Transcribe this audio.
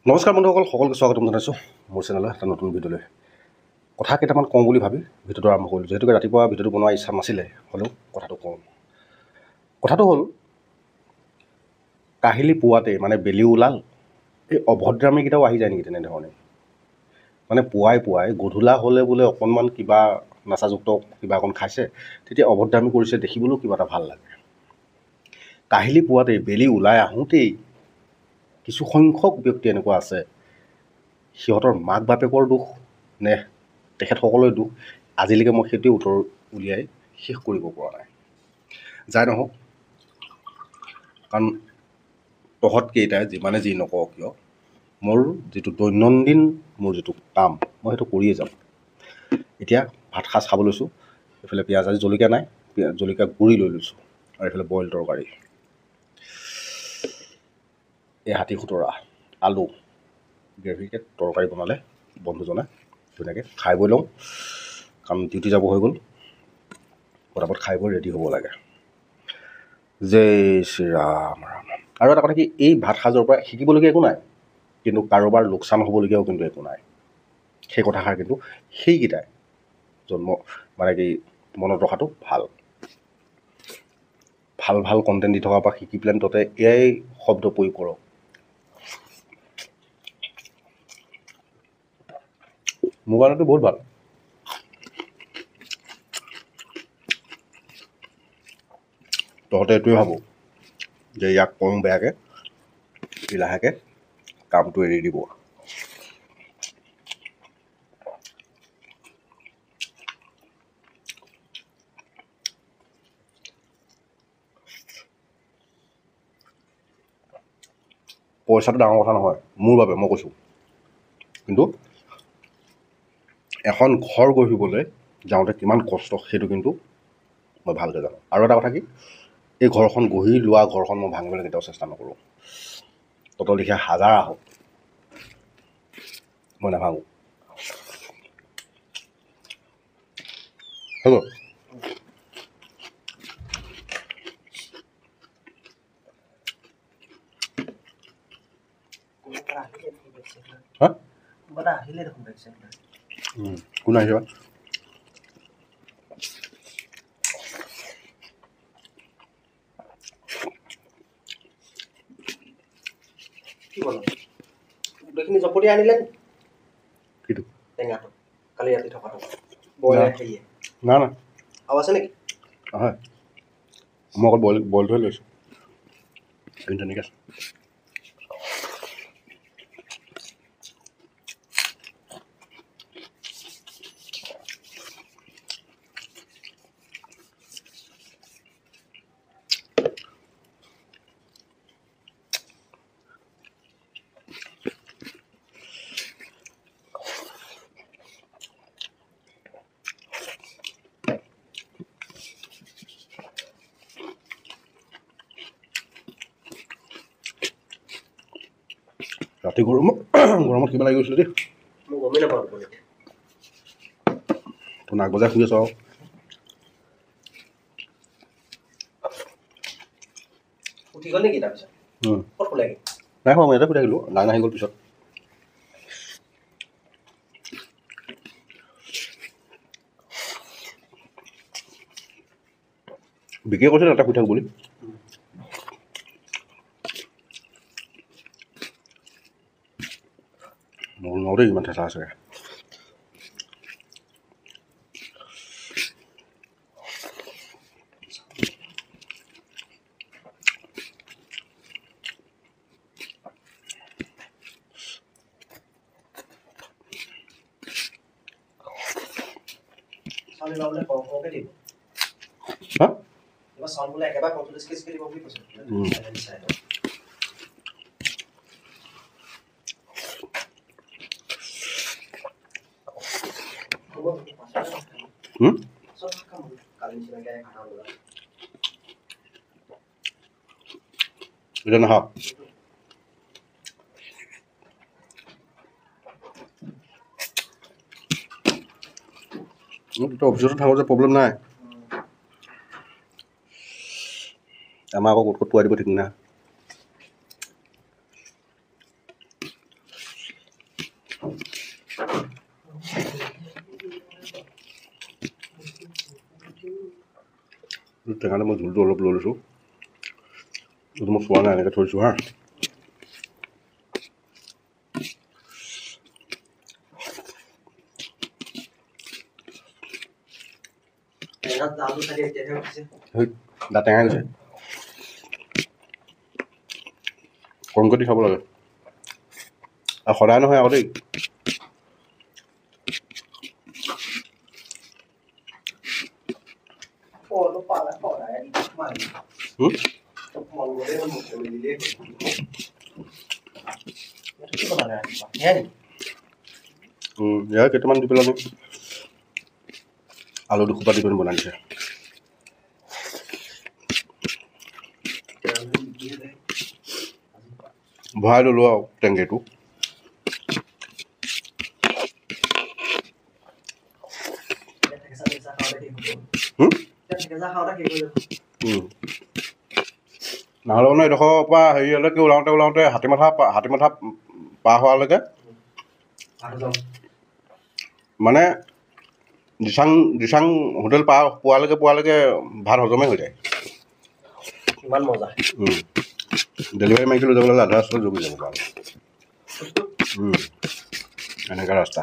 নমস্কাৰ বন্ধুসকল, সকলোকে স্বাগতম জনাইছোঁ মোৰ চেনেলত এটা নতুন ভিডিঅ'লৈ। কথা কেইটামান কওঁ বুলি ভাবি ভিডিঅ'টো আৰম্ভ কৰিলোঁ। যিহেতুকে ৰাতিপুৱা ভিডিঅ'টো বনোৱাৰ ইচ্ছা নাছিলে, হ'লেও কথাটো কওঁ। কথাটো হ'ল, কাহিলি পুৱাতে মানে বেলি ওলাল, এই অভদ্ৰামীকেইটাও আহি যায় নেকি তেনেধৰণে। মানে পুৱাই গধূলা হ'লে বোলে অকণমান কিবা নাচাযুক্ত কিবা অকণ খাইছে, তেতিয়া অভদ্ৰামী কৰিছে, দেখিবলৈও কিবা এটা ভাল লাগে। কাহিলি পুৱাতে বেলি ওলাই আহোঁতেই কিছু সংখ্যক ব্যক্তি এনেকুৱা আছে, সিহঁতৰ মাক বাপেকৰ দোষ নে তেখেতসকলৰে দোষ, আজিলৈকে মই সেইটোৱে উত্তৰ উলিয়াই শেষ কৰিব পৰা নাই। যাই নহওক, কাৰণ তহঁতকেইটাই যিমানে যি নকওঁ কিয়, মোৰ যিটো দৈনন্দিন মোৰ যিটো কাম, মই সেইটো কৰিয়ে যাম। এতিয়া ভাত সাজ খাব লৈছোঁ। এইফালে পিঁয়াজ আজি জলকীয়া নাই, জলকীয়া গুড়ি লৈ লৈছোঁ, আৰু এইফালে বইল তৰকাৰী, এই হাতী খুতৰা আলু গ্ৰেভিকে তৰকাৰী বনালে বন্ধুজনে। ধুনীয়াকৈ খাই বৈ লওঁ, কাৰণ ডিউটি যাব হৈ গ'ল। পটাপট খাই বৈ ৰেডি হ'ব লাগে। জয় শ্ৰীৰাম ৰাম। আৰু এটা কথা কি, এই ভাত সাজৰ পৰা শিকিবলগীয়া একো নাই, কিন্তু কাৰোবাৰ লোকচান হ'বলগীয়াও কিন্তু একো নাই। সেই কথাষাৰ কিন্তু সেইকেইটাই মানে কি মনত ৰখাটো ভাল। ভাল কণ্টেণ্ট দি থকাৰ পৰা শিকি পেলাই ততে এয়াই শব্দ প্ৰয়োগ কৰক। মোৰ কাৰণেতো বহুত ভাল। তহঁতে এইটোৱে ভাবোঁ যে ইয়াক কওঁ বেয়াকৈ, সি লাহেকৈ কামটো এৰি দিব। পইচাটো ডাঙৰ কথা নহয় মোৰ বাবে, মই কৈছোঁ। কিন্তু এখন ঘৰ গঢ়িবলৈ যাওঁতে কিমান কষ্ট, সেইটো কিন্তু মই ভালকৈ জানো। আৰু এটা কথা কি, এই ঘৰখন গঢ়ি লোৱা ঘৰখন মই ভাঙিবলৈ কেতিয়াও চেষ্টা নকৰোঁ। তহঁতৰ লিখীয়া হাজাৰ আহক, মই নাভাঙোঁ। হ'ব। হা? কোন আহিছে বা? কি বনাম? গোটেইখিনি জপতি আনিলে কিটো? টেঙাটো কালি ৰাতি থকাটো বইলাৰ খাইয়ে না আৰু আছে নেকি? নহয়, মই অকল বইলটোহে লৈছোঁ, কিন্তু তেনেকৈ আছে। ৰাতি গৰমত কিবা লাগি গৈছিলে দেই। মই গমেই নাপাওঁ টোপনি। তোৰ নাক বজাই শুই আছ আৰু। উঠি গ'ল নেকি তাৰপিছত? ক'ত শুলেগৈ? নাই খোৱা, মই ইয়াতে শুই থাকিলোঁ, লাইন আহি গ'ল পিছত। বিকিয়ে কৈছে তাতে শুই থাক বুলি। মোৰ নহওঁতে ইমান ঠেচা আছে। চাউল বোলে কমকৈ দিব। হা? এইবাৰ চাউল বোলে একেবাৰে 45 কেজিকৈ দিব বুলি কৈছে। এতিয়া নাখাওঁ। তই অফিচতো থাকোঁ যে প্ৰব্লেম নাই। আমাৰ আকৌ ক'ত পোৱাই দিব ঠিক নাই। টেঙাতে মই জোলটো অলপ লৈ লৈছোঁ এইটো মই চোৱা নাই এনেকৈ থৈছোঁ হা দা টেঙাই গৈছে কমকৈ দি খাব লাগে আৰু সদায় নহয় আকৌ দেই ইয়াৰ কেইটামান দি পেলাই আলু দুখোপা দি পিনে বনাই দিছে ভৰাই ল'লোঁ আৰু টেংকিটো নহ'লে মানে এডোখৰৰ পৰা হেৰিলৈকে ওলাওঁতে হাতীমাথা পাৰ হোৱালৈকে মানে দিচাং হোটেল পোৱালৈকে ভাত হজমেই হৈ যায় ইমান মজা ডেলিভাৰী মাৰিছিলোঁ যাবলৈ আধা ৰাস্তাত জমি যাব এনেকুৱা ৰাস্তা